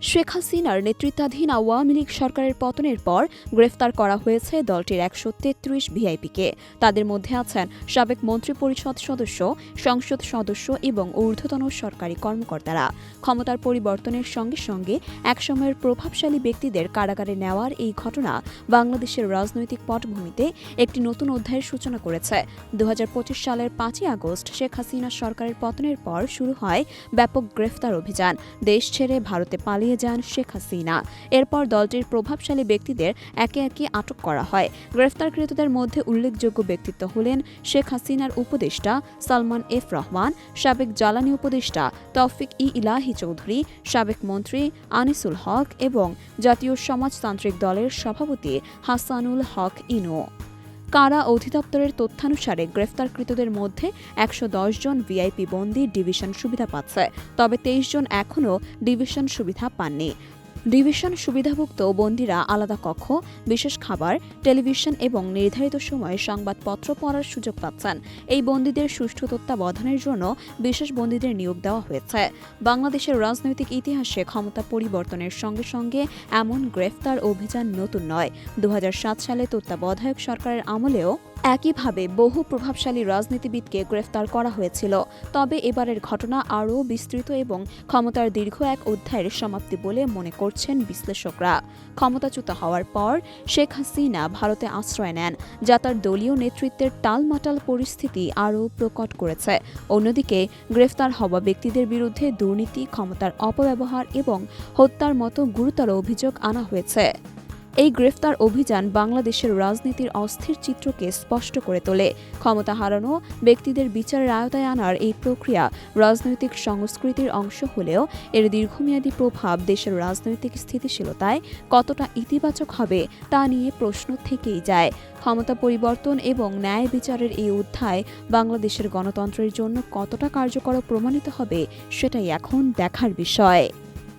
শেখ হাসিনার নেতৃত্বাধীন আওয়ামী লীগ সরকারের পতনের পর গ্রেফতার করা হয়েছে দলটির ১৩৩ ভিআইপিকে। তাদের মধ্যে আছেন সাবেক মন্ত্রিপরিষদ সদস্য, সংসদ সদস্য এবং ঊর্ধ্বতন সরকারি কর্মকর্তারা। ক্ষমতার পরিবর্তনের সঙ্গে সঙ্গে একসময়ের প্রভাবশালী ব্যক্তিদের কারাগারে নেওয়ার এই ঘটনা বাংলাদেশের রাজনৈতিক পটভূমিতে একটি নতুন অধ্যায়ের সূচনা করেছে। ২০২৫ সালের ৫ই আগস্ট শেখ হাসিনা সরকারের পতনের পর শুরু হয় ব্যাপক গ্রেফতার অভিযান। দেশ ছেড়ে ভারতে পালিয়ে যান শেখ হাসিনা। এরপর দলটির প্রভাবশালী ব্যক্তিদের একে একে আটক করা হয়। গ্রেফতারকৃতদের মধ্যে উল্লেখযোগ্য ব্যক্তিত্ব হলেন শেখ হাসিনার উপদেষ্টা সালমান এফ রহমান, সাবেক জ্বালানি উপদেষ্টা তৌফিক ইলাহি চৌধুরী, সাবেক মন্ত্রী আনিসুল হক এবং জাতীয় সমাজতান্ত্রিক দলের সভাপতি হাসানুল হক ইনু। কারা অধিদপ্তরের তথ্যানুসারে গ্রেফতারকৃতদের মধ্যে ১১০ জন ভিআইপি বন্দী ডিভিশন সুবিধা পাচ্ছে, তবে ২৩ জন এখনও ডিভিশন সুবিধা পাননি। ডিভিশন সুবিধাভুক্ত বন্দীরা আলাদা কক্ষ, বিশেষ খাবার, টেলিভিশন এবং নির্ধারিত সময়ে সংবাদপত্র পড়ার সুযোগ পাচ্ছেন। এই বন্দীদের সুষ্ঠু তত্ত্বাবধানের জন্য বিশেষ বন্দীদের নিয়োগ দেওয়া হয়েছে। বাংলাদেশের রাজনৈতিক ইতিহাসে ক্ষমতা পরিবর্তনের সঙ্গে সঙ্গে এমন গ্রেফতার অভিযান নতুন নয়। ২০০৭ সালে তত্ত্বাবধায়ক সরকারের আমলেও একইভাবে বহু প্রভাবশালী রাজনীতিবিদকে গ্রেফতার করা হয়েছিল। তবে এবারের ঘটনা আরও বিস্তৃত এবং ক্ষমতার দীর্ঘ এক অধ্যায়ের সমাপ্তি বলে মনে করছেন বিশ্লেষকরা। ক্ষমতাচ্যুত হওয়ার পর শেখ হাসিনা ভারতে আশ্রয় নেন, যা তার দলীয় নেতৃত্বের টালমাটাল পরিস্থিতি আরও প্রকট করেছে। অন্যদিকে গ্রেফতার হওয়া ব্যক্তিদের বিরুদ্ধে দুর্নীতি, ক্ষমতার অপব্যবহার এবং হত্যার মতো গুরুতর অভিযোগ আনা হয়েছে। এই গ্রেফতার অভিযান বাংলাদেশের রাজনীতির অস্থির চিত্রকে স্পষ্ট করে তোলে। ক্ষমতা হারানো ব্যক্তিদের বিচারের আওতায় আনার এই প্রক্রিয়া রাজনৈতিক সংস্কৃতির অংশ হলেও এর দীর্ঘমেয়াদী প্রভাব দেশের রাজনৈতিক স্থিতিশীলতায় কতটা ইতিবাচক হবে তা নিয়ে প্রশ্ন থেকেই যায়। ক্ষমতা পরিবর্তন এবং ন্যায় বিচারের এই অধ্যায় বাংলাদেশের গণতন্ত্রের জন্য কতটা কার্যকর প্রমাণিত হবে সেটাই এখন দেখার বিষয়।